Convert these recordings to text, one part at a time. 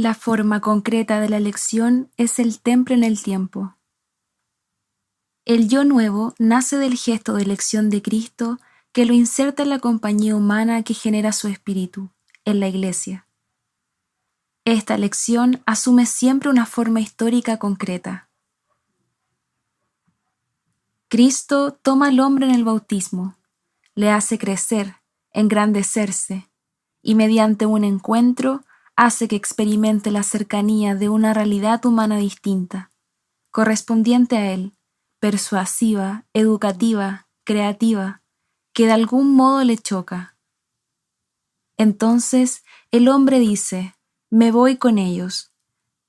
La forma concreta de la elección es el temple en el tiempo. El yo nuevo nace del gesto de elección de Cristo que lo inserta en la compañía humana que genera su espíritu, en la Iglesia. Esta elección asume siempre una forma histórica concreta. Cristo toma al hombre en el bautismo, le hace crecer, engrandecerse, y mediante un encuentro hace que experimente la cercanía de una realidad humana distinta, correspondiente a él, persuasiva, educativa, creativa, que de algún modo le choca. Entonces el hombre dice, me voy con ellos,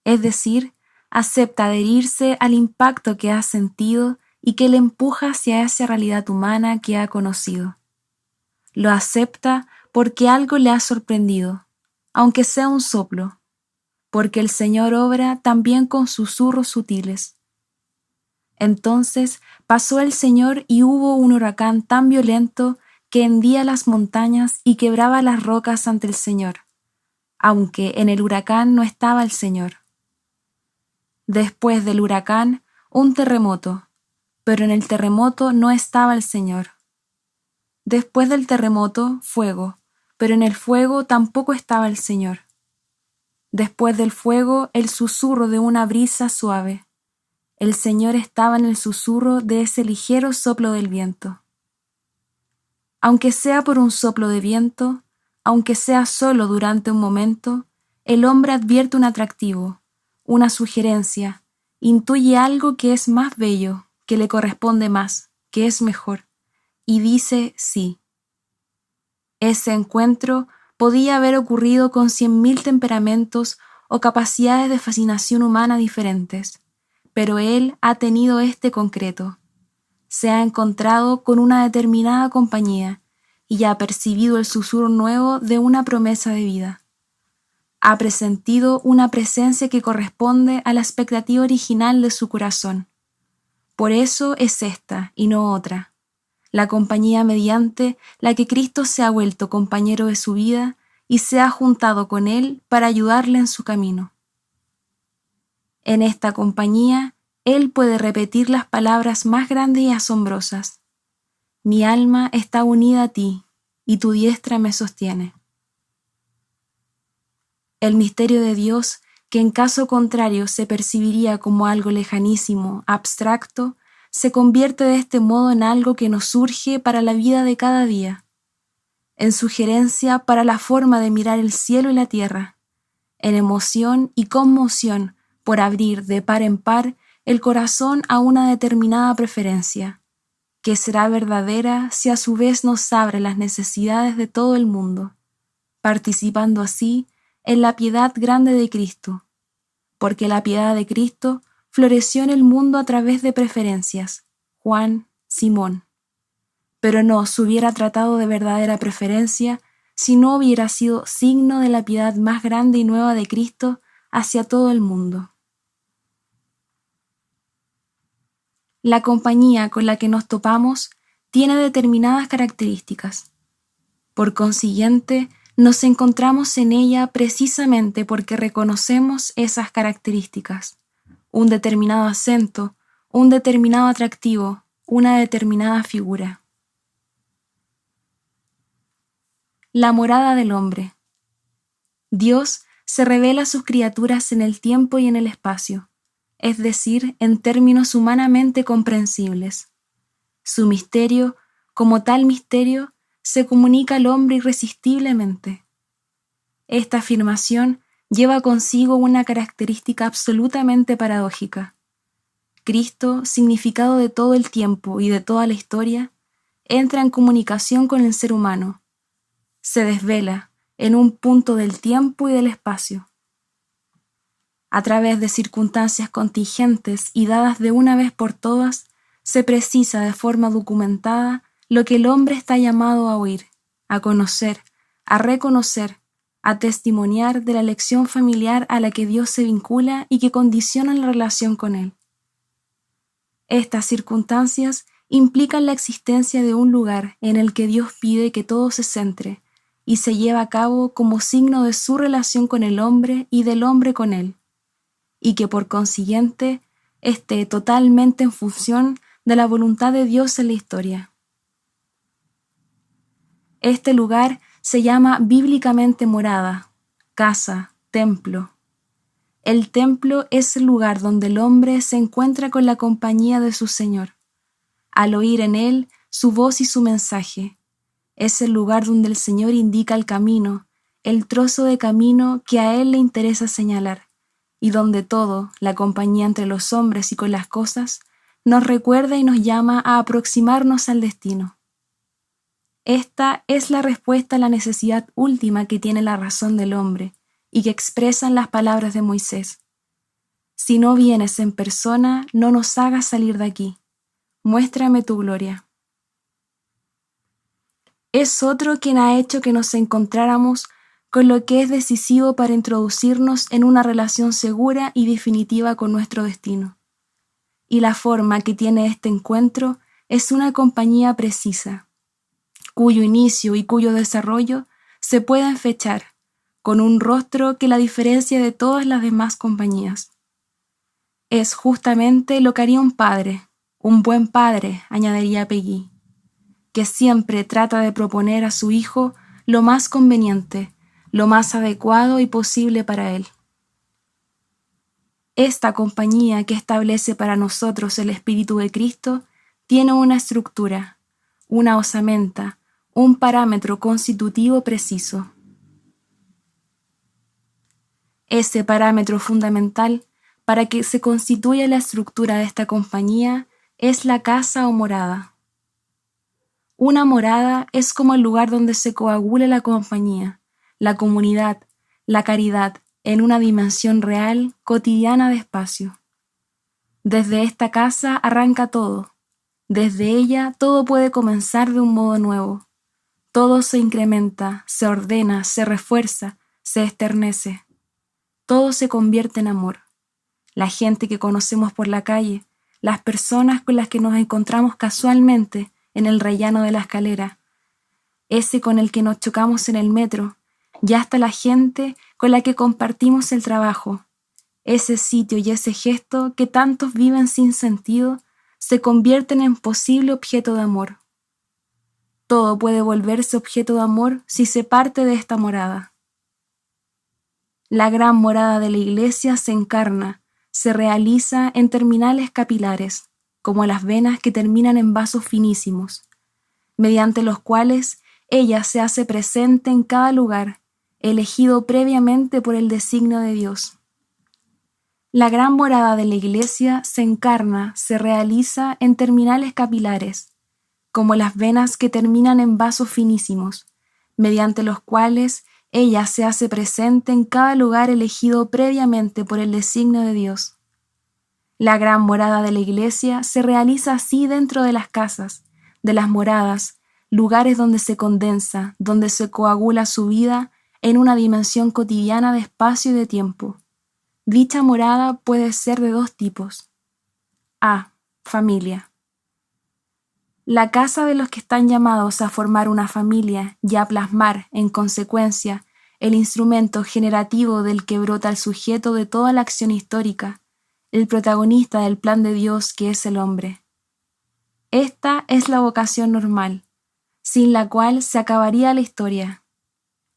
es decir, acepta adherirse al impacto que ha sentido y que le empuja hacia esa realidad humana que ha conocido. Lo acepta porque algo le ha sorprendido, aunque sea un soplo, porque el Señor obra también con susurros sutiles. Entonces pasó el Señor y hubo un huracán tan violento que hendía las montañas y quebraba las rocas ante el Señor, aunque en el huracán no estaba el Señor. Después del huracán, un terremoto, pero en el terremoto no estaba el Señor. Después del terremoto, fuego, pero en el fuego tampoco estaba el Señor. Después del fuego, el susurro de una brisa suave. El Señor estaba en el susurro de ese ligero soplo del viento. Aunque sea por un soplo de viento, aunque sea solo durante un momento, el hombre advierte un atractivo, una sugerencia, intuye algo que es más bello, que le corresponde más, que es mejor, y dice sí. Ese encuentro podía haber ocurrido con 100.000 temperamentos o capacidades de fascinación humana diferentes, pero él ha tenido este concreto. Se ha encontrado con una determinada compañía y ha percibido el susurro nuevo de una promesa de vida. Ha presentido una presencia que corresponde a la expectativa original de su corazón. Por eso es esta y no otra, la compañía mediante la que Cristo se ha vuelto compañero de su vida y se ha juntado con él para ayudarle en su camino. En esta compañía, él puede repetir las palabras más grandes y asombrosas. Mi alma está unida a ti, y tu diestra me sostiene. El misterio de Dios, que en caso contrario se percibiría como algo lejanísimo, abstracto, se convierte de este modo en algo que nos surge para la vida de cada día, en sugerencia para la forma de mirar el cielo y la tierra, en emoción y conmoción por abrir de par en par el corazón a una determinada preferencia, que será verdadera si a su vez nos abre las necesidades de todo el mundo, participando así en la piedad grande de Cristo, porque la piedad de Cristo floreció en el mundo a través de preferencias, Juan, Simón. Pero no se hubiera tratado de verdadera preferencia si no hubiera sido signo de la piedad más grande y nueva de Cristo hacia todo el mundo. La compañía con la que nos topamos tiene determinadas características. Por consiguiente, nos encontramos en ella precisamente porque reconocemos esas características, un determinado acento, un determinado atractivo, una determinada figura. La morada del hombre. Dios se revela a sus criaturas en el tiempo y en el espacio, es decir, en términos humanamente comprensibles. Su misterio, como tal misterio, se comunica al hombre irresistiblemente. Esta afirmación lleva consigo una característica absolutamente paradójica. Cristo, significado de todo el tiempo y de toda la historia, entra en comunicación con el ser humano. Se desvela en un punto del tiempo y del espacio. A través de circunstancias contingentes y dadas de una vez por todas, se precisa de forma documentada lo que el hombre está llamado a oír, a conocer, a reconocer, a testimoniar de la elección familiar a la que Dios se vincula y que condiciona la relación con él. Estas circunstancias implican la existencia de un lugar en el que Dios pide que todo se centre y se lleva a cabo como signo de su relación con el hombre y del hombre con él, y que por consiguiente esté totalmente en función de la voluntad de Dios en la historia. Este lugar se llama bíblicamente morada, casa, templo. El templo es el lugar donde el hombre se encuentra con la compañía de su Señor, al oír en él su voz y su mensaje. Es el lugar donde el Señor indica el camino, el trozo de camino que a Él le interesa señalar, y donde todo, la compañía entre los hombres y con las cosas, nos recuerda y nos llama a aproximarnos al destino. Esta es la respuesta a la necesidad última que tiene la razón del hombre y que expresan las palabras de Moisés. Si no vienes en persona, no nos hagas salir de aquí. Muéstrame tu gloria. Es otro quien ha hecho que nos encontráramos con lo que es decisivo para introducirnos en una relación segura y definitiva con nuestro destino. Y la forma que tiene este encuentro es una compañía precisa, cuyo inicio y cuyo desarrollo se pueden fechar, con un rostro que la diferencia de todas las demás compañías. Es justamente lo que haría un buen padre, añadiría Peggy, que siempre trata de proponer a su hijo lo más conveniente, lo más adecuado y posible para él. Esta compañía que establece para nosotros el Espíritu de Cristo tiene una estructura, una osamenta, un parámetro constitutivo preciso. Ese parámetro fundamental para que se constituya la estructura de esta compañía es la casa o morada. Una morada es como el lugar donde se coagula la compañía, la comunidad, la caridad, en una dimensión real, cotidiana de espacio. Desde esta casa arranca todo. Desde ella todo puede comenzar de un modo nuevo. Todo se incrementa, se ordena, se refuerza, se esternece. Todo se convierte en amor. La gente que conocemos por la calle, las personas con las que nos encontramos casualmente en el rellano de la escalera, ese con el que nos chocamos en el metro, y hasta la gente con la que compartimos el trabajo, ese sitio y ese gesto que tantos viven sin sentido, se convierten en posible objeto de amor. Todo puede volverse objeto de amor si se parte de esta morada. La gran morada de la Iglesia se encarna, se realiza en terminales capilares, como las venas que terminan en vasos finísimos, mediante los cuales ella se hace presente en cada lugar, elegido previamente por el designio de Dios. La gran morada de la Iglesia se encarna, se realiza en terminales capilares, como las venas que terminan en vasos finísimos, mediante los cuales ella se hace presente en cada lugar elegido previamente por el designio de Dios. La gran morada de la Iglesia se realiza así dentro de las casas, de las moradas, lugares donde se condensa, donde se coagula su vida en una dimensión cotidiana de espacio y de tiempo. Dicha morada puede ser de dos tipos. A. Familia. La casa de los que están llamados a formar una familia y a plasmar, en consecuencia, el instrumento generativo del que brota el sujeto de toda la acción histórica, el protagonista del plan de Dios que es el hombre. Esta es la vocación normal, sin la cual se acabaría la historia.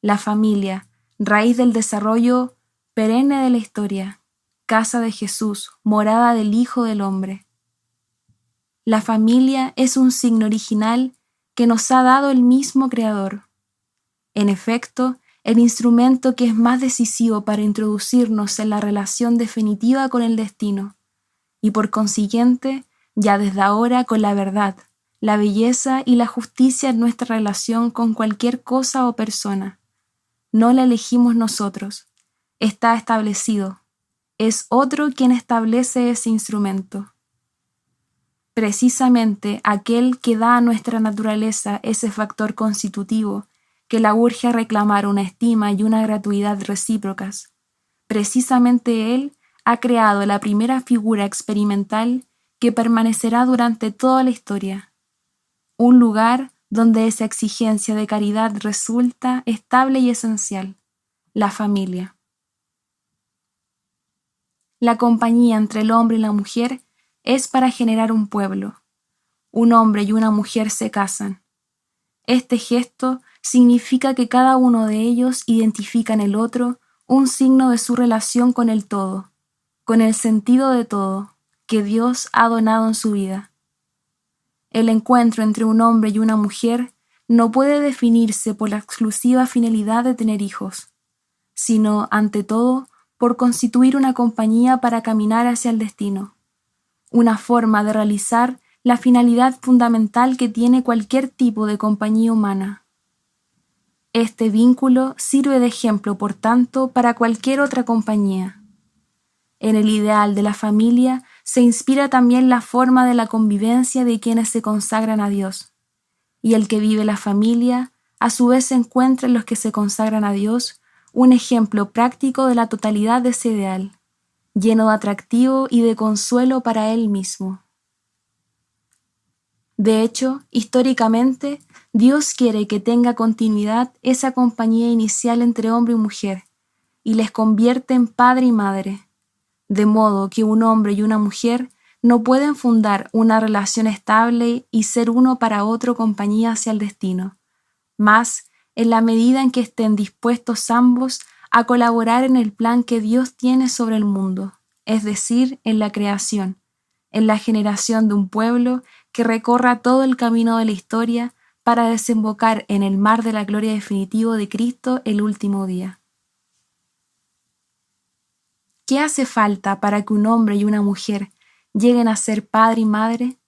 La familia, raíz del desarrollo perenne de la historia, casa de Jesús, morada del Hijo del Hombre. La familia es un signo original que nos ha dado el mismo Creador. En efecto, el instrumento que es más decisivo para introducirnos en la relación definitiva con el destino, y por consiguiente, ya desde ahora con la verdad, la belleza y la justicia en nuestra relación con cualquier cosa o persona. No la elegimos nosotros, está establecido, es otro quien establece ese instrumento. Precisamente aquel que da a nuestra naturaleza ese factor constitutivo que la urge a reclamar una estima y una gratuidad recíprocas. Precisamente él ha creado la primera figura experimental que permanecerá durante toda la historia, un lugar donde esa exigencia de caridad resulta estable y esencial, la familia. La compañía entre el hombre y la mujer es para generar un pueblo. Un hombre y una mujer se casan. Este gesto significa que cada uno de ellos identifica en el otro un signo de su relación con el todo, con el sentido de todo que Dios ha donado en su vida. El encuentro entre un hombre y una mujer no puede definirse por la exclusiva finalidad de tener hijos, sino, ante todo, por constituir una compañía para caminar hacia el destino, una forma de realizar la finalidad fundamental que tiene cualquier tipo de compañía humana. Este vínculo sirve de ejemplo, por tanto, para cualquier otra compañía. En el ideal de la familia se inspira también la forma de la convivencia de quienes se consagran a Dios, y el que vive la familia, a su vez encuentra en los que se consagran a Dios un ejemplo práctico de la totalidad de ese ideal, lleno de atractivo y de consuelo para él mismo. De hecho, históricamente, Dios quiere que tenga continuidad esa compañía inicial entre hombre y mujer, y les convierte en padre y madre, de modo que un hombre y una mujer no pueden fundar una relación estable y ser uno para otro compañía hacia el destino, mas en la medida en que estén dispuestos ambos a colaborar en el plan que Dios tiene sobre el mundo, es decir, en la creación, en la generación de un pueblo que recorra todo el camino de la historia para desembocar en el mar de la gloria definitivo de Cristo el último día. ¿Qué hace falta para que un hombre y una mujer lleguen a ser padre y madre?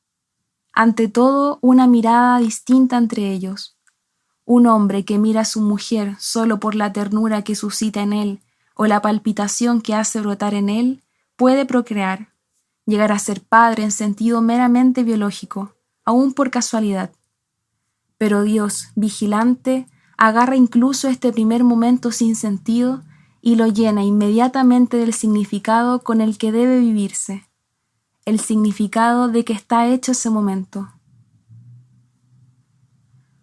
Ante todo, una mirada distinta entre ellos. Un hombre que mira a su mujer solo por la ternura que suscita en él o la palpitación que hace brotar en él, puede procrear, llegar a ser padre en sentido meramente biológico, aún por casualidad. Pero Dios, vigilante, agarra incluso este primer momento sin sentido y lo llena inmediatamente del significado con el que debe vivirse, el significado de que está hecho ese momento.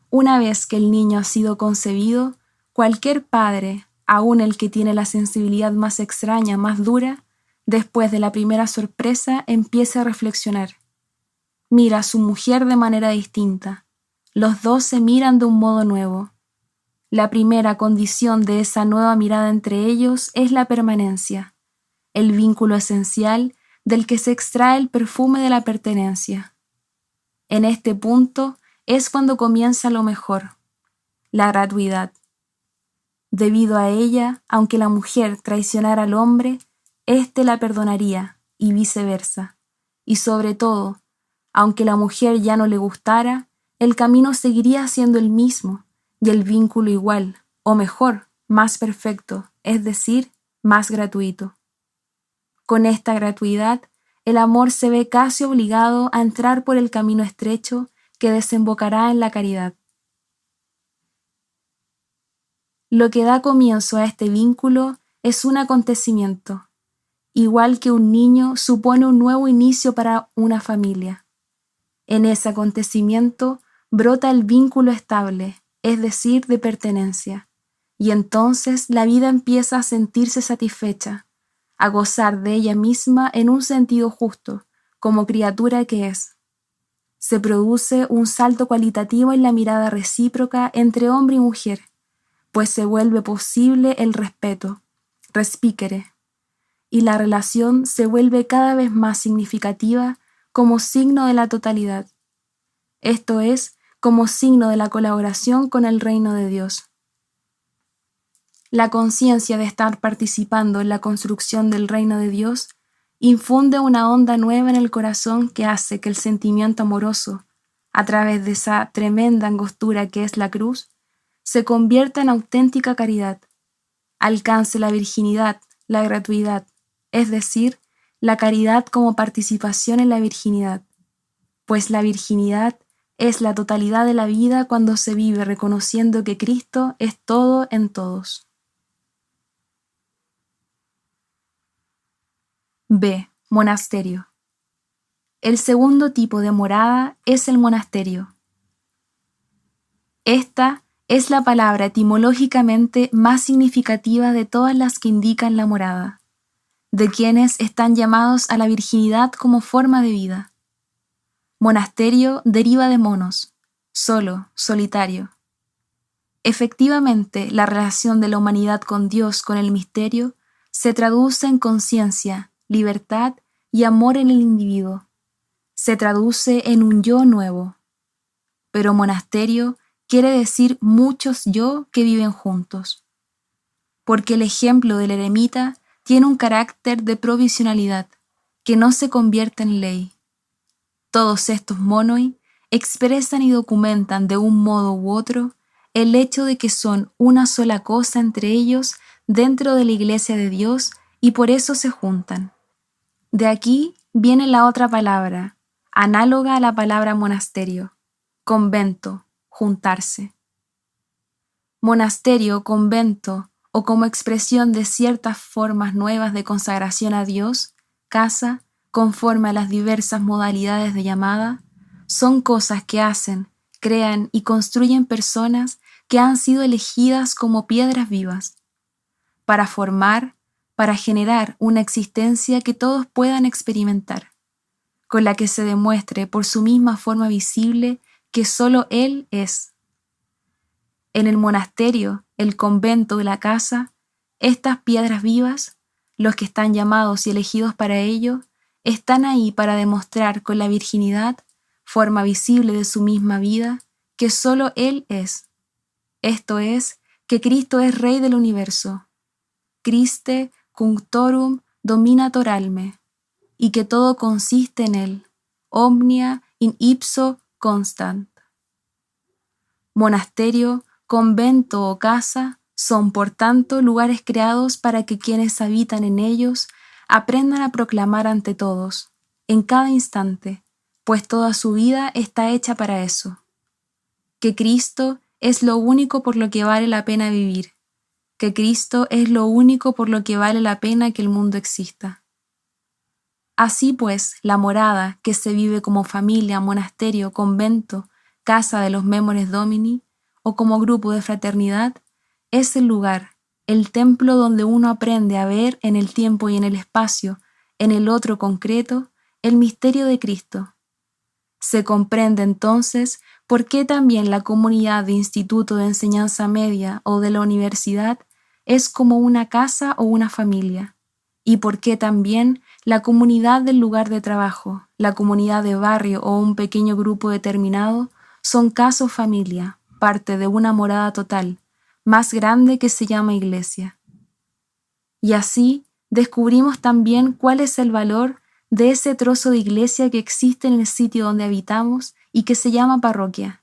Una vez que el niño ha sido concebido, cualquier padre, aun el que tiene la sensibilidad más extraña, más dura, después de la primera sorpresa empieza a reflexionar. Mira a su mujer de manera distinta. Los dos se miran de un modo nuevo. La primera condición de esa nueva mirada entre ellos es la permanencia, el vínculo esencial del que se extrae el perfume de la pertenencia. En este punto es cuando comienza lo mejor, la gratuidad. Debido a ella, aunque la mujer traicionara al hombre, éste la perdonaría, y viceversa. Y sobre todo, aunque la mujer ya no le gustara, el camino seguiría siendo el mismo, y el vínculo igual, o mejor, más perfecto, es decir, más gratuito. Con esta gratuidad, el amor se ve casi obligado a entrar por el camino estrecho que desembocará en la caridad. Lo que da comienzo a este vínculo es un acontecimiento. Igual que un niño supone un nuevo inicio para una familia. En ese acontecimiento brota el vínculo estable, es decir, de pertenencia, y entonces la vida empieza a sentirse satisfecha, a gozar de ella misma en un sentido justo, como criatura que es. Se produce un salto cualitativo en la mirada recíproca entre hombre y mujer, pues se vuelve posible el respeto, respíquere, y la relación se vuelve cada vez más significativa como signo de la totalidad, esto es, como signo de la colaboración con el reino de Dios. La conciencia de estar participando en la construcción del reino de Dios infunde una onda nueva en el corazón que hace que el sentimiento amoroso, a través de esa tremenda angostura que es la cruz, se convierta en auténtica caridad, alcance la virginidad, la gratuidad, es decir, la caridad como participación en la virginidad, pues la virginidad es la totalidad de la vida cuando se vive reconociendo que Cristo es todo en todos. B. Monasterio. El segundo tipo de morada es el monasterio. Esta es la palabra etimológicamente más significativa de todas las que indican la morada, de quienes están llamados a la virginidad como forma de vida. Monasterio deriva de monos, solo, solitario. Efectivamente, la relación de la humanidad con Dios, con el misterio, se traduce en conciencia, libertad y amor en el individuo. Se traduce en un yo nuevo. Pero monasterio quiere decir muchos yo que viven juntos. Porque el ejemplo del eremita tiene un carácter de provisionalidad, que no se convierte en ley. Todos estos monoi expresan y documentan de un modo u otro el hecho de que son una sola cosa entre ellos dentro de la Iglesia de Dios y por eso se juntan. De aquí viene la otra palabra, análoga a la palabra monasterio, convento, juntarse. Monasterio, convento, o como expresión de ciertas formas nuevas de consagración a Dios, casa, conforme a las diversas modalidades de llamada, son cosas que hacen, crean y construyen personas que han sido elegidas como piedras vivas, para formar, para generar una existencia que todos puedan experimentar, con la que se demuestre por su misma forma visible que solo Él es. En el monasterio, el convento de la casa, estas piedras vivas, los que están llamados y elegidos para ello, están ahí para demostrar con la virginidad, forma visible de su misma vida, que solo Él es. Esto es, que Cristo es Rey del universo. Christe cunctorum dominator alme, y que todo consiste en Él. Omnia in ipso constant. Monasterio, convento o casa son, por tanto, lugares creados para que quienes habitan en ellos aprendan a proclamar ante todos, en cada instante, pues toda su vida está hecha para eso. Que Cristo es lo único por lo que vale la pena vivir, que Cristo es lo único por lo que vale la pena que el mundo exista. Así pues, la morada, que se vive como familia, monasterio, convento, casa de los Memores Domini, o como grupo de fraternidad, es el lugar, el templo donde uno aprende a ver en el tiempo y en el espacio, en el otro concreto, el misterio de Cristo. Se comprende entonces por qué también la comunidad de instituto de enseñanza media o de la universidad es como una casa o una familia, y por qué también la comunidad del lugar de trabajo, la comunidad de barrio o un pequeño grupo determinado son casa o familia, parte de una morada total, más grande que se llama iglesia. Y así descubrimos también cuál es el valor de ese trozo de iglesia que existe en el sitio donde habitamos y que se llama parroquia,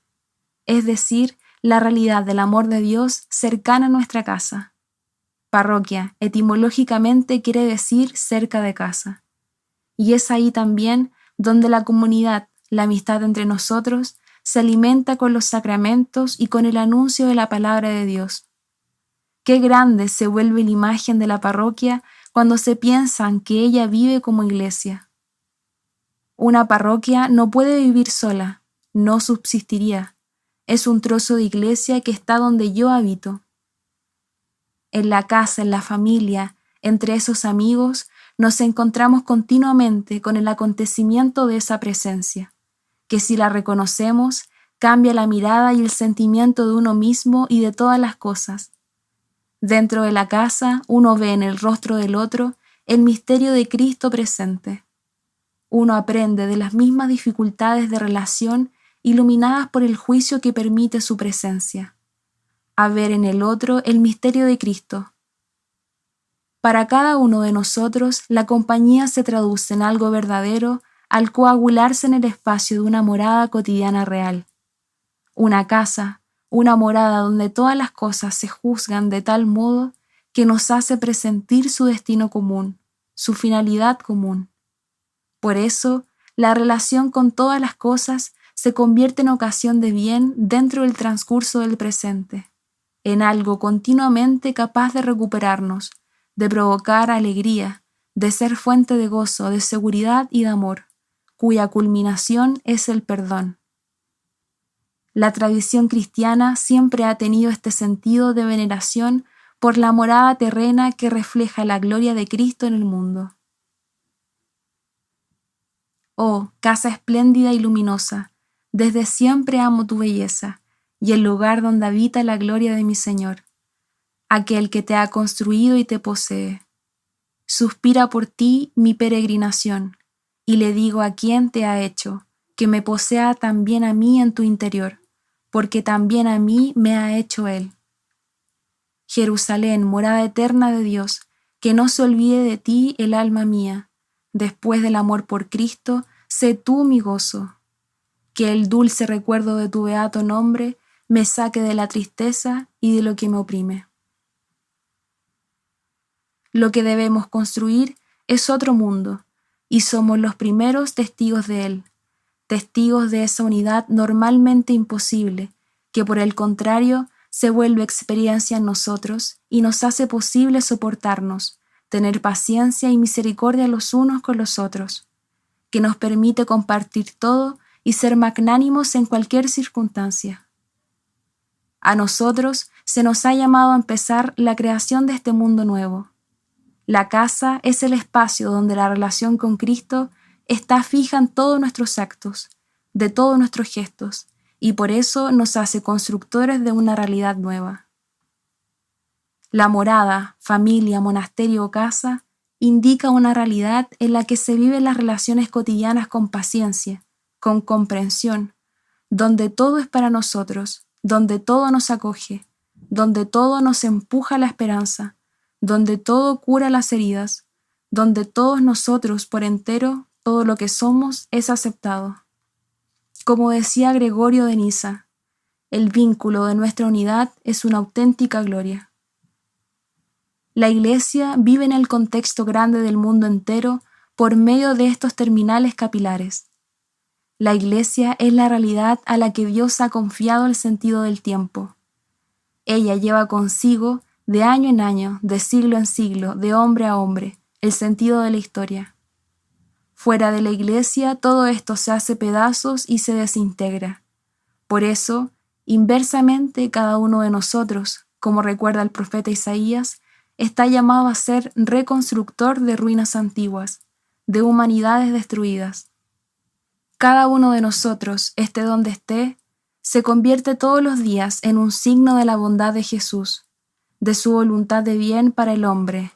es decir, la realidad del amor de Dios cercana a nuestra casa. Parroquia, etimológicamente quiere decir cerca de casa. Y es ahí también donde la comunidad, la amistad entre nosotros, se alimenta con los sacramentos y con el anuncio de la palabra de Dios. Qué grande se vuelve la imagen de la parroquia cuando se piensan que ella vive como iglesia. Una parroquia no puede vivir sola, no subsistiría. Es un trozo de iglesia que está donde yo habito. En la casa, en la familia, entre esos amigos, nos encontramos continuamente con el acontecimiento de esa presencia, que si la reconocemos, cambia la mirada y el sentimiento de uno mismo y de todas las cosas. Dentro de la casa, uno ve en el rostro del otro el misterio de Cristo presente. Uno aprende de las mismas dificultades de relación iluminadas por el juicio que permite su presencia, a ver en el otro el misterio de Cristo. Para cada uno de nosotros, la compañía se traduce en algo verdadero al coagularse en el espacio de una morada cotidiana real. Una casa, una morada donde todas las cosas se juzgan de tal modo que nos hace presentir su destino común, su finalidad común. Por eso, la relación con todas las cosas se convierte en ocasión de bien dentro del transcurso del presente, en algo continuamente capaz de recuperarnos, de provocar alegría, de ser fuente de gozo, de seguridad y de amor, cuya culminación es el perdón. La tradición cristiana siempre ha tenido este sentido de veneración por la morada terrena que refleja la gloria de Cristo en el mundo. Oh, casa espléndida y luminosa, desde siempre amo tu belleza, y el lugar donde habita la gloria de mi Señor, aquel que te ha construido y te posee. Suspira por ti mi peregrinación, y le digo a quien te ha hecho, que me posea también a mí en tu interior, porque también a mí me ha hecho Él. Jerusalén, morada eterna de Dios, que no se olvide de ti el alma mía. Después del amor por Cristo, sé tú mi gozo. Que el dulce recuerdo de tu beato nombre me saque de la tristeza y de lo que me oprime. Lo que debemos construir es otro mundo, y somos los primeros testigos de él, testigos de esa unidad normalmente imposible, que por el contrario se vuelve experiencia en nosotros y nos hace posible soportarnos, tener paciencia y misericordia los unos con los otros, que nos permite compartir todo y ser magnánimos en cualquier circunstancia. A nosotros se nos ha llamado a empezar la creación de este mundo nuevo. La casa es el espacio donde la relación con Cristo está fija en todos nuestros actos, de todos nuestros gestos, y por eso nos hace constructores de una realidad nueva. La morada, familia, monasterio o casa indica una realidad en la que se viven las relaciones cotidianas con paciencia, con comprensión, donde todo es para nosotros, donde todo nos acoge, donde todo nos empuja a la esperanza, donde todo cura las heridas, donde todos nosotros por entero, todo lo que somos es aceptado. Como decía Gregorio de Niza, el vínculo de nuestra unidad es una auténtica gloria. La Iglesia vive en el contexto grande del mundo entero por medio de estos terminales capilares. La Iglesia es la realidad a la que Dios ha confiado el sentido del tiempo. Ella lleva consigo, de año en año, de siglo en siglo, de hombre a hombre, el sentido de la historia. Fuera de la Iglesia todo esto se hace pedazos y se desintegra. Por eso, inversamente, cada uno de nosotros, como recuerda el profeta Isaías, está llamado a ser reconstructor de ruinas antiguas, de humanidades destruidas. Cada uno de nosotros, esté donde esté, se convierte todos los días en un signo de la bondad de Jesús, de su voluntad de bien para el hombre.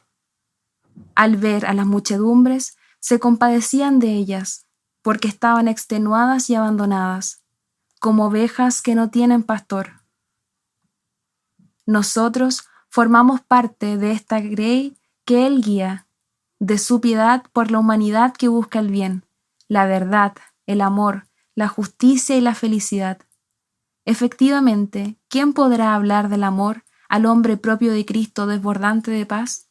Al ver a las muchedumbres, se compadecían de ellas, porque estaban extenuadas y abandonadas, como ovejas que no tienen pastor. Nosotros formamos parte de esta grey que Él guía, de su piedad por la humanidad que busca el bien, la verdad, el amor, la justicia y la felicidad. Efectivamente, ¿quién podrá hablar del amor al hombre propio de Cristo desbordante de paz?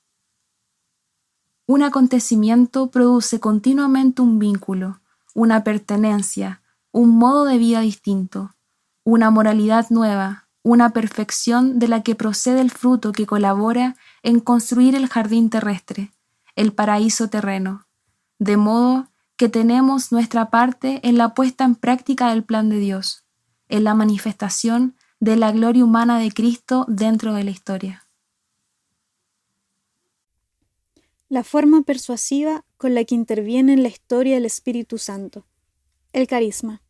Un acontecimiento produce continuamente un vínculo, una pertenencia, un modo de vida distinto, una moralidad nueva, una perfección de la que procede el fruto que colabora en construir el jardín terrestre, el paraíso terreno, de modo que tenemos nuestra parte en la puesta en práctica del plan de Dios, en la manifestación de la gloria humana de Cristo dentro de la historia. La forma persuasiva con la que interviene en la historia el Espíritu Santo. El carisma.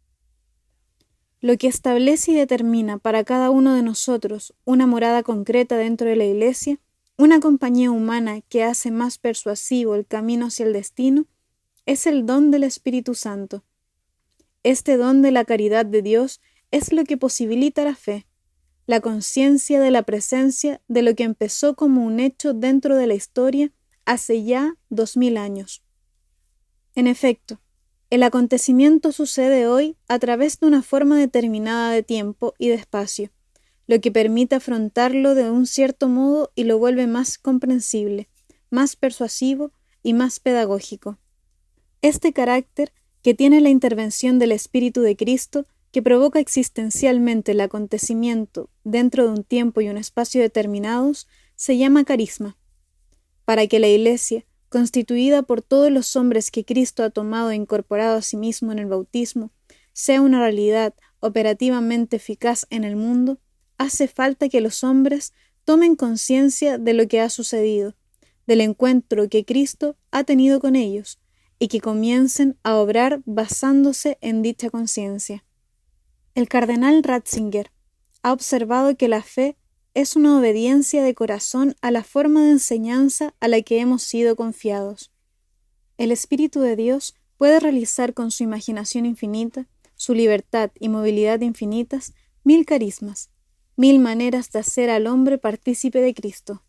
Lo que establece y determina para cada uno de nosotros una morada concreta dentro de la Iglesia, una compañía humana que hace más persuasivo el camino hacia el destino, es el don del Espíritu Santo. Este don de la caridad de Dios es lo que posibilita la fe, la conciencia de la presencia de lo que empezó como un hecho dentro de la historia hace ya 2000 años. En efecto, el acontecimiento sucede hoy a través de una forma determinada de tiempo y de espacio, lo que permite afrontarlo de un cierto modo y lo vuelve más comprensible, más persuasivo y más pedagógico. Este carácter que tiene la intervención del Espíritu de Cristo, que provoca existencialmente el acontecimiento dentro de un tiempo y un espacio determinados, se llama carisma. Para que la Iglesia, constituida por todos los hombres que Cristo ha tomado e incorporado a sí mismo en el bautismo, sea una realidad operativamente eficaz en el mundo, hace falta que los hombres tomen conciencia de lo que ha sucedido, del encuentro que Cristo ha tenido con ellos, y que comiencen a obrar basándose en dicha conciencia. El cardenal Ratzinger ha observado que la fe es una obediencia de corazón a la forma de enseñanza a la que hemos sido confiados. El Espíritu de Dios puede realizar con su imaginación infinita, su libertad y movilidad infinitas, 1000 carismas, 1000 maneras de hacer al hombre partícipe de Cristo.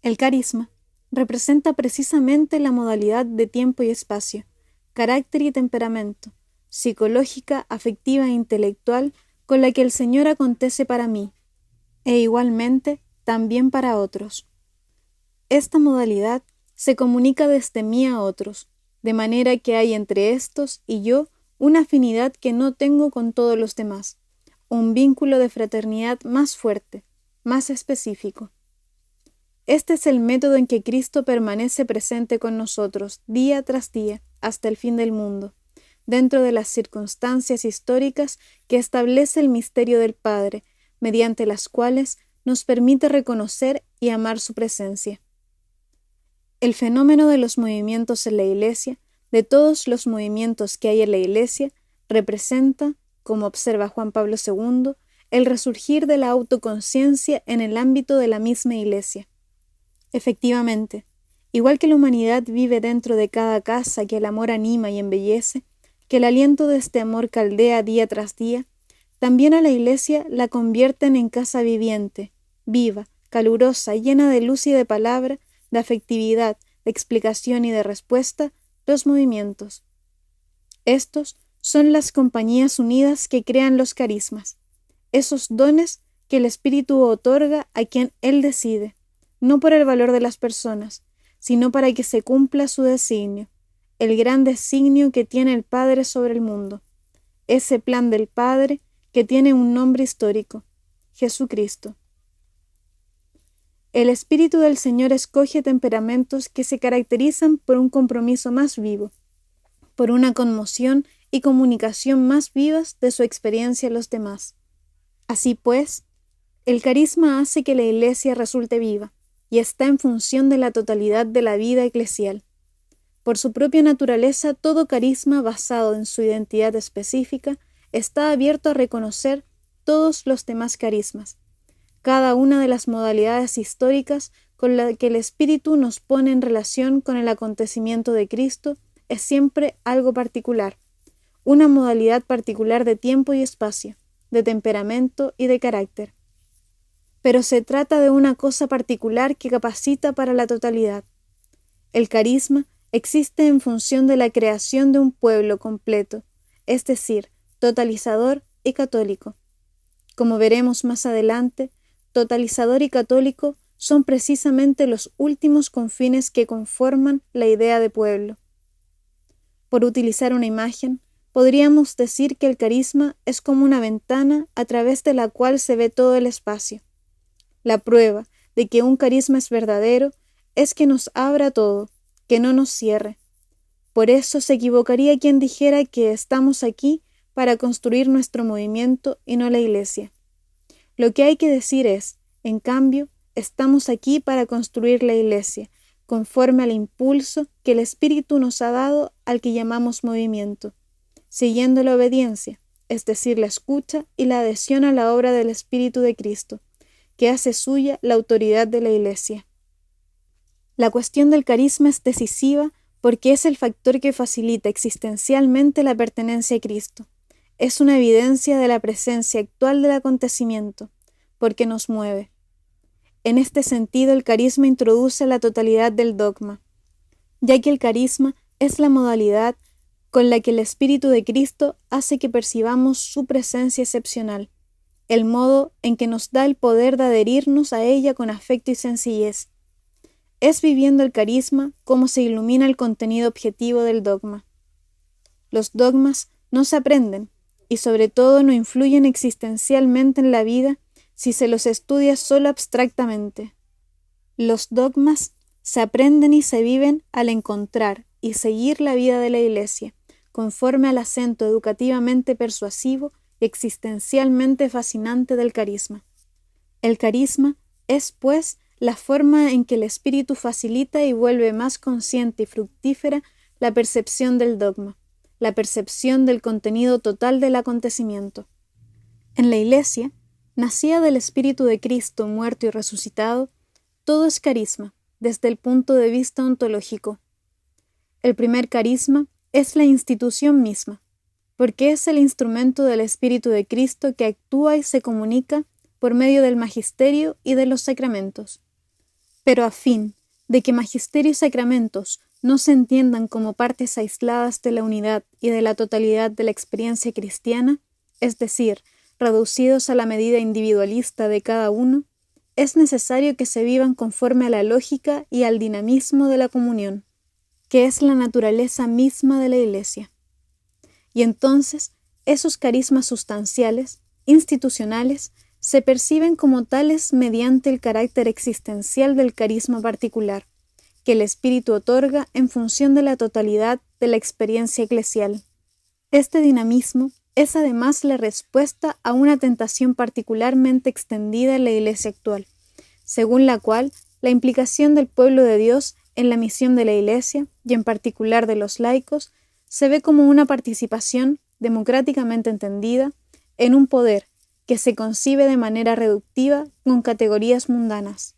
El carisma representa precisamente la modalidad de tiempo y espacio, carácter y temperamento, psicológica, afectiva e intelectual con la que el Señor acontece para mí, e igualmente también para otros. Esta modalidad se comunica desde mí a otros, de manera que hay entre estos y yo una afinidad que no tengo con todos los demás, un vínculo de fraternidad más fuerte, más específico. Este es el método en que Cristo permanece presente con nosotros día tras día hasta el fin del mundo, dentro de las circunstancias históricas que establece el misterio del Padre, mediante las cuales nos permite reconocer y amar su presencia. El fenómeno de los movimientos en la Iglesia, de todos los movimientos que hay en la Iglesia, representa, como observa Juan Pablo II, el resurgir de la autoconciencia en el ámbito de la misma Iglesia. Efectivamente, igual que la humanidad vive dentro de cada casa que el amor anima y embellece, que el aliento de este amor caldea día tras día, también a la Iglesia la convierten en casa viviente, viva, calurosa, llena de luz y de palabra, de afectividad, de explicación y de respuesta, los movimientos. Estos son las compañías unidas que crean los carismas, esos dones que el Espíritu otorga a quien Él decide, no por el valor de las personas, sino para que se cumpla su designio, el gran designio que tiene el Padre sobre el mundo, ese plan del Padre que tiene un nombre histórico, Jesucristo. El Espíritu del Señor escoge temperamentos que se caracterizan por un compromiso más vivo, por una conmoción y comunicación más vivas de su experiencia a los demás. Así pues, el carisma hace que la Iglesia resulte viva y está en función de la totalidad de la vida eclesial. Por su propia naturaleza, todo carisma basado en su identidad específica está abierto a reconocer todos los demás carismas, cada una de las modalidades históricas con la que el Espíritu nos pone en relación con el acontecimiento de Cristo es siempre algo particular, una modalidad particular de tiempo y espacio, de temperamento y de carácter. Pero se trata de una cosa particular que capacita para la totalidad. El carisma existe en función de la creación de un pueblo completo, es decir, totalizador y católico. Como veremos más adelante, totalizador y católico son precisamente los últimos confines que conforman la idea de pueblo. Por utilizar una imagen, podríamos decir que el carisma es como una ventana a través de la cual se ve todo el espacio. La prueba de que un carisma es verdadero es que nos abra todo, que no nos cierre. Por eso se equivocaría quien dijera que estamos aquí para construir nuestro movimiento y no la Iglesia. Lo que hay que decir es, en cambio, estamos aquí para construir la Iglesia, conforme al impulso que el Espíritu nos ha dado al que llamamos movimiento, siguiendo la obediencia, es decir, la escucha y la adhesión a la obra del Espíritu de Cristo, que hace suya la autoridad de la Iglesia. La cuestión del carisma es decisiva porque es el factor que facilita existencialmente la pertenencia a Cristo. Es una evidencia de la presencia actual del acontecimiento, porque nos mueve. En este sentido, el carisma introduce la totalidad del dogma, ya que el carisma es la modalidad con la que el Espíritu de Cristo hace que percibamos su presencia excepcional, el modo en que nos da el poder de adherirnos a ella con afecto y sencillez. Es viviendo el carisma como se ilumina el contenido objetivo del dogma. Los dogmas no se aprenden y sobre todo no influyen existencialmente en la vida si se los estudia solo abstractamente. Los dogmas se aprenden y se viven al encontrar y seguir la vida de la Iglesia, conforme al acento educativamente persuasivo y existencialmente fascinante del carisma. El carisma es, pues, la forma en que el espíritu facilita y vuelve más consciente y fructífera la percepción del dogma, la percepción del contenido total del acontecimiento. En la Iglesia, nacida del Espíritu de Cristo muerto y resucitado, todo es carisma, desde el punto de vista ontológico. El primer carisma es la institución misma, porque es el instrumento del Espíritu de Cristo que actúa y se comunica por medio del magisterio y de los sacramentos. Pero a fin de que magisterio y sacramentos no se entiendan como partes aisladas de la unidad y de la totalidad de la experiencia cristiana, es decir, reducidos a la medida individualista de cada uno, es necesario que se vivan conforme a la lógica y al dinamismo de la comunión, que es la naturaleza misma de la Iglesia. Y entonces, esos carismas sustanciales, institucionales, se perciben como tales mediante el carácter existencial del carisma particular, que el Espíritu otorga en función de la totalidad de la experiencia eclesial. Este dinamismo es además la respuesta a una tentación particularmente extendida en la Iglesia actual, según la cual la implicación del pueblo de Dios en la misión de la Iglesia, y en particular de los laicos, se ve como una participación, democráticamente entendida, en un poder que se concibe de manera reductiva con categorías mundanas.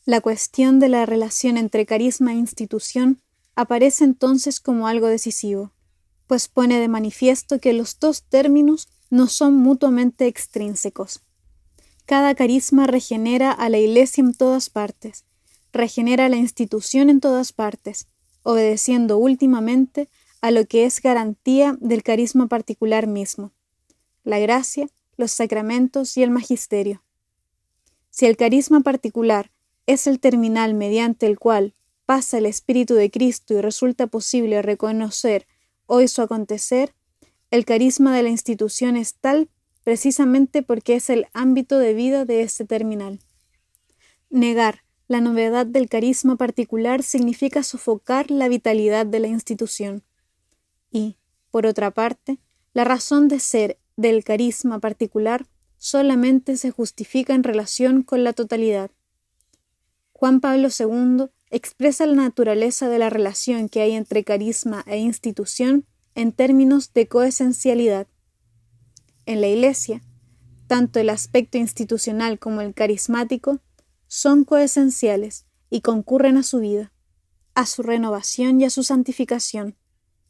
La cuestión de la relación entre carisma e institución aparece entonces como algo decisivo, pues pone de manifiesto que los dos términos no son mutuamente extrínsecos. Cada carisma regenera a la Iglesia en todas partes, regenera a la institución en todas partes, obedeciendo últimamente a lo que es garantía del carisma particular mismo, la gracia, los sacramentos y el magisterio. Si el carisma particular es el terminal mediante el cual pasa el Espíritu de Cristo y resulta posible reconocer hoy su acontecer, el carisma de la institución es tal precisamente porque es el ámbito de vida de este terminal. Negar la novedad del carisma particular significa sofocar la vitalidad de la institución. Y, por otra parte, la razón de ser del carisma particular solamente se justifica en relación con la totalidad. Juan Pablo II expresa la naturaleza de la relación que hay entre carisma e institución en términos de coesencialidad. En la Iglesia, tanto el aspecto institucional como el carismático son coesenciales y concurren a su vida, a su renovación y a su santificación,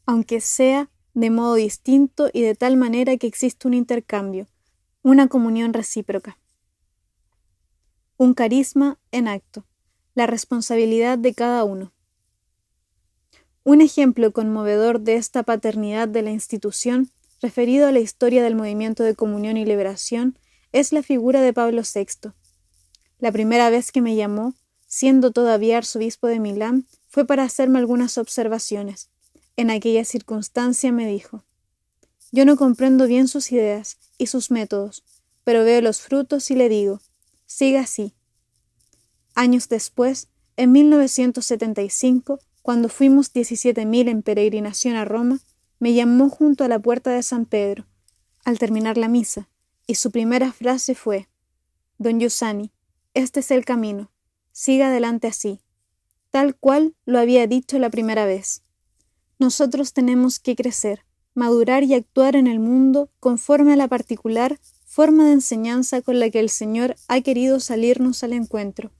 aunque sea de modo distinto y de tal manera que existe un intercambio, una comunión recíproca. Un carisma en acto, la responsabilidad de cada uno. Un ejemplo conmovedor de esta paternidad de la institución, referido a la historia del movimiento de comunión y liberación, es la figura de Pablo VI. La primera vez que me llamó, siendo todavía arzobispo de Milán, fue para hacerme algunas observaciones. En aquella circunstancia me dijo: «Yo no comprendo bien sus ideas y sus métodos, pero veo los frutos y le digo, siga así». Años después, en 1975, cuando fuimos 17.000 en peregrinación a Roma, me llamó junto a la puerta de San Pedro, al terminar la misa, y su primera frase fue: «Don Giussani, este es el camino, siga adelante así», tal cual lo había dicho la primera vez. Nosotros tenemos que crecer, madurar y actuar en el mundo conforme a la particular forma de enseñanza con la que el Señor ha querido salirnos al encuentro.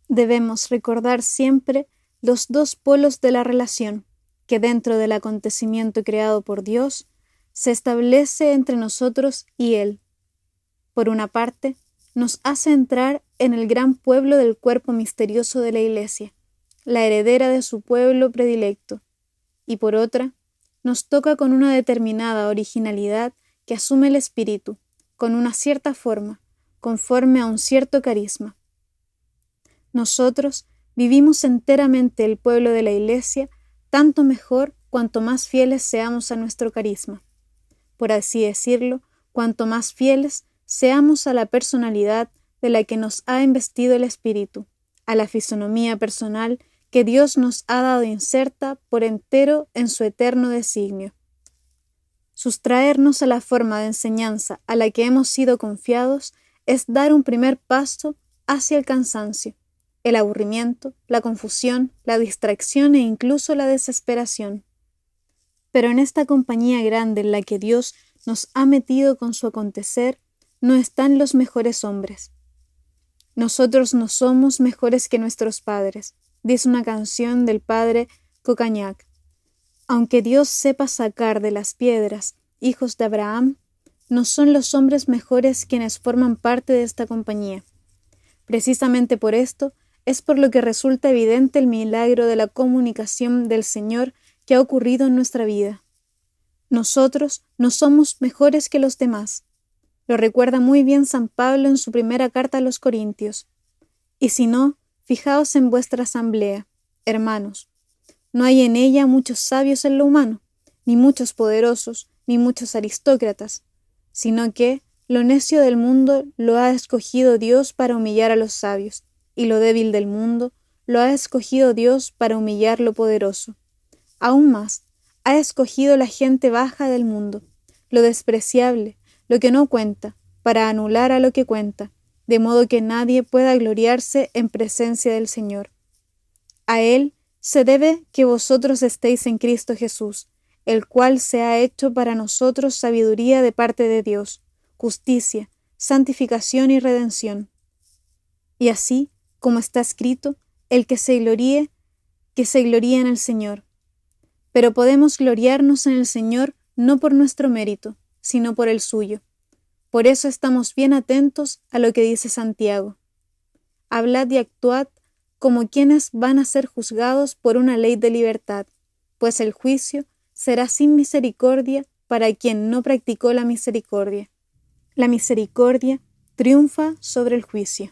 Debemos recordar siempre los dos polos de la relación, que dentro del acontecimiento creado por Dios, se establece entre nosotros y Él. Por una parte, nos hace entrar en el gran pueblo del cuerpo misterioso de la Iglesia, la heredera de su pueblo predilecto, y por otra, nos toca con una determinada originalidad que asume el espíritu, con una cierta forma, conforme a un cierto carisma. Nosotros vivimos enteramente el pueblo de la Iglesia, tanto mejor cuanto más fieles seamos a nuestro carisma. Por así decirlo, cuanto más fieles seamos a la personalidad de la que nos ha investido el Espíritu, a la fisonomía personal que Dios nos ha dado inserta por entero en su eterno designio. Sustraernos a la forma de enseñanza a la que hemos sido confiados es dar un primer paso hacia el cansancio, el aburrimiento, la confusión, la distracción e incluso la desesperación. Pero en esta compañía grande en la que Dios nos ha metido con su acontecer, no están los mejores hombres. Nosotros no somos mejores que nuestros padres, dice una canción del padre Cocañac. Aunque Dios sepa sacar de las piedras hijos de Abraham, no son los hombres mejores quienes forman parte de esta compañía. Precisamente por esto es por lo que resulta evidente el milagro de la comunicación del Señor que ha ocurrido en nuestra vida. Nosotros no somos mejores que los demás. Lo recuerda muy bien San Pablo en su primera carta a los Corintios. Y si no, fijaos en vuestra asamblea, hermanos. No hay en ella muchos sabios en lo humano, ni muchos poderosos, ni muchos aristócratas, sino que lo necio del mundo lo ha escogido Dios para humillar a los sabios, y lo débil del mundo lo ha escogido Dios para humillar lo poderoso. Aún más, ha escogido la gente baja del mundo, lo despreciable, lo que no cuenta, para anular a lo que cuenta, de modo que nadie pueda gloriarse en presencia del Señor. A Él se debe que vosotros estéis en Cristo Jesús, el cual se ha hecho para nosotros sabiduría de parte de Dios, justicia, santificación y redención. Y así, como está escrito, el que se gloríe en el Señor. Pero podemos gloriarnos en el Señor no por nuestro mérito, sino por el suyo. Por eso estamos bien atentos a lo que dice Santiago. Hablad y actuad como quienes van a ser juzgados por una ley de libertad, pues el juicio será sin misericordia para quien no practicó la misericordia. La misericordia triunfa sobre el juicio.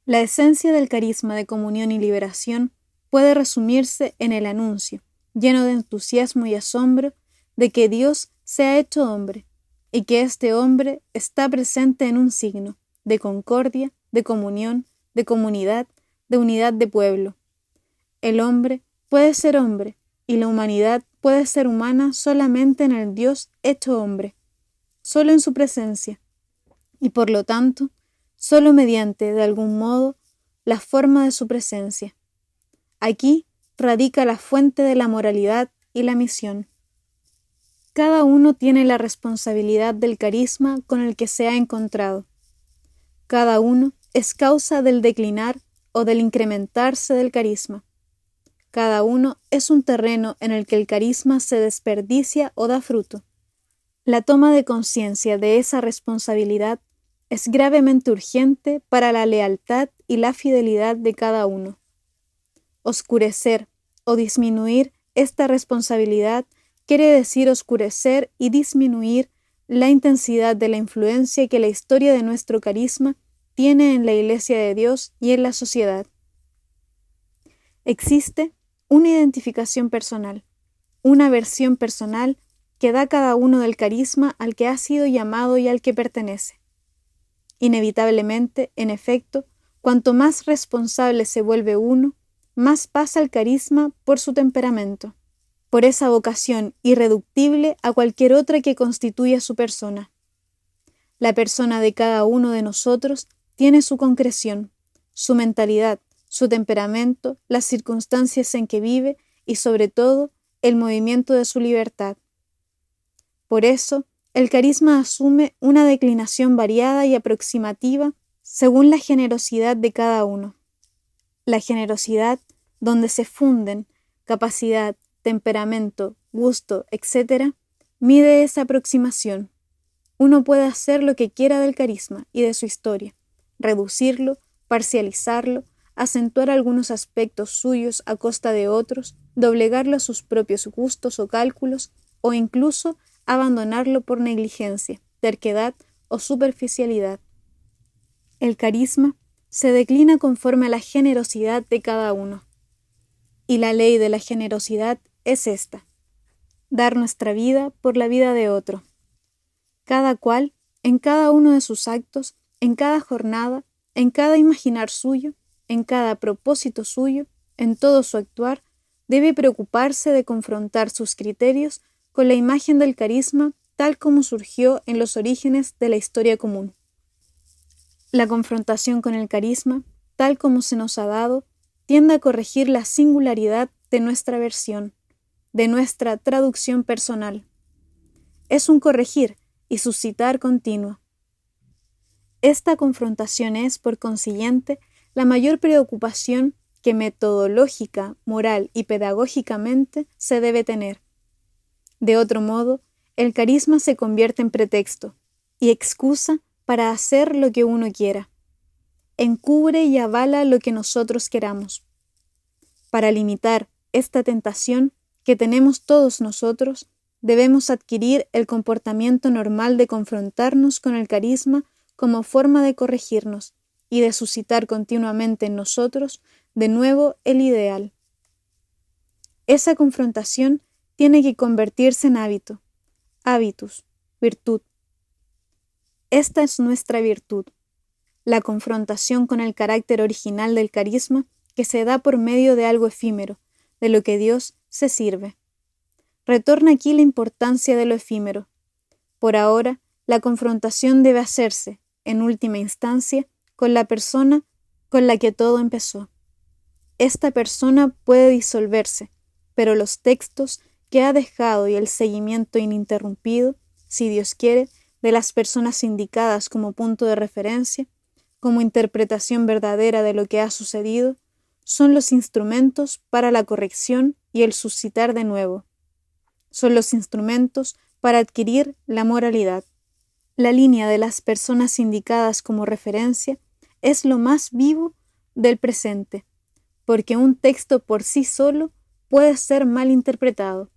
La esencia del carisma de comunión y liberación puede resumirse en el anuncio, lleno de entusiasmo y asombro, de que Dios se ha hecho hombre, y que este hombre está presente en un signo de concordia, de comunión, de comunidad, de unidad de pueblo. El hombre puede ser hombre, y la humanidad puede ser humana solamente en el Dios hecho hombre, solo en su presencia, y por lo tanto, solo mediante, de algún modo, la forma de su presencia. Aquí radica la fuente de la moralidad y la misión. Cada uno tiene la responsabilidad del carisma con el que se ha encontrado. Cada uno es causa del declinar o del incrementarse del carisma. Cada uno es un terreno en el que el carisma se desperdicia o da fruto. La toma de conciencia de esa responsabilidad es gravemente urgente para la lealtad y la fidelidad de cada uno. Oscurecer o disminuir esta responsabilidad quiere decir oscurecer y disminuir la intensidad de la influencia que la historia de nuestro carisma tiene en la Iglesia de Dios y en la sociedad. Existe una identificación personal, una versión personal que da cada uno del carisma al que ha sido llamado y al que pertenece. Inevitablemente, en efecto, cuanto más responsable se vuelve uno, más pasa el carisma por su temperamento, por esa vocación irreductible a cualquier otra que constituya su persona. La persona de cada uno de nosotros tiene su concreción, su mentalidad, su temperamento, las circunstancias en que vive y, sobre todo, el movimiento de su libertad. Por eso, el carisma asume una declinación variada y aproximativa según la generosidad de cada uno. La generosidad, donde se funden capacidad, temperamento, gusto, etc., mide esa aproximación. Uno puede hacer lo que quiera del carisma y de su historia, reducirlo, parcializarlo, acentuar algunos aspectos suyos a costa de otros, doblegarlo a sus propios gustos o cálculos, o incluso abandonarlo por negligencia, terquedad o superficialidad. El carisma se declina conforme a la generosidad de cada uno. Y la ley de la generosidad es esta: dar nuestra vida por la vida de otro. Cada cual, en cada uno de sus actos, en cada jornada, en cada imaginar suyo, en cada propósito suyo, en todo su actuar, debe preocuparse de confrontar sus criterios con la imagen del carisma tal como surgió en los orígenes de la historia común. La confrontación con el carisma, tal como se nos ha dado, tiende a corregir la singularidad de nuestra versión, de nuestra traducción personal. Es un corregir y suscitar continuo. Esta confrontación es, por consiguiente, la mayor preocupación que metodológica, moral y pedagógicamente se debe tener. De otro modo, el carisma se convierte en pretexto y excusa para hacer lo que uno quiera. Encubre y avala lo que nosotros queramos. Para limitar esta tentación que tenemos todos nosotros, debemos adquirir el comportamiento normal de confrontarnos con el carisma como forma de corregirnos y de suscitar continuamente en nosotros de nuevo el ideal. Esa confrontación tiene que convertirse en hábito, hábitus, virtud. Esta es nuestra virtud, la confrontación con el carácter original del carisma que se da por medio de algo efímero, de lo que Dios se sirve. Retorna aquí la importancia de lo efímero. Por ahora, la confrontación debe hacerse, en última instancia, con la persona con la que todo empezó. Esta persona puede disolverse, pero los textos que ha dejado y el seguimiento ininterrumpido, si Dios quiere, de las personas indicadas como punto de referencia, como interpretación verdadera de lo que ha sucedido, son los instrumentos para la corrección y el suscitar de nuevo. Son los instrumentos para adquirir la moralidad. La línea de las personas indicadas como referencia es lo más vivo del presente, porque un texto por sí solo puede ser mal interpretado.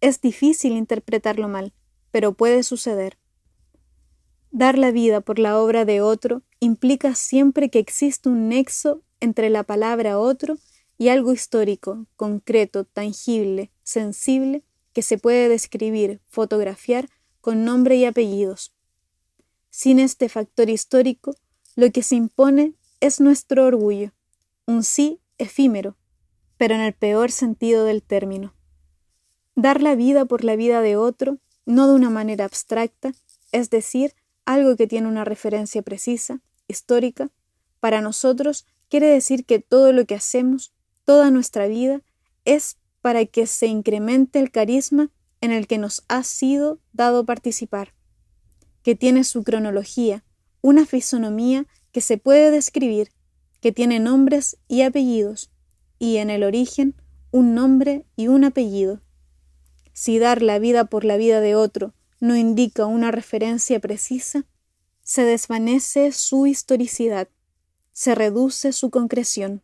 Es difícil interpretarlo mal, pero puede suceder. Dar la vida por la obra de otro implica siempre que existe un nexo entre la palabra otro y algo histórico, concreto, tangible, sensible, que se puede describir, fotografiar con nombre y apellidos. Sin este factor histórico, lo que se impone es nuestro orgullo, un sí efímero, pero en el peor sentido del término. Dar la vida por la vida de otro, no de una manera abstracta, es decir, algo que tiene una referencia precisa, histórica, para nosotros quiere decir que todo lo que hacemos, toda nuestra vida, es para que se incremente el carisma en el que nos ha sido dado participar, que tiene su cronología, una fisonomía que se puede describir, que tiene nombres y apellidos, y en el origen un nombre y un apellido. Si dar la vida por la vida de otro no indica una referencia precisa, se desvanece su historicidad, se reduce su concreción.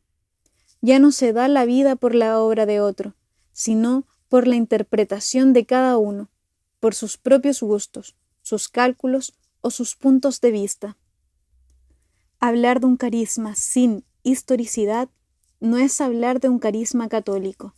Ya no se da la vida por la obra de otro, sino por la interpretación de cada uno, por sus propios gustos, sus cálculos o sus puntos de vista. Hablar de un carisma sin historicidad no es hablar de un carisma católico.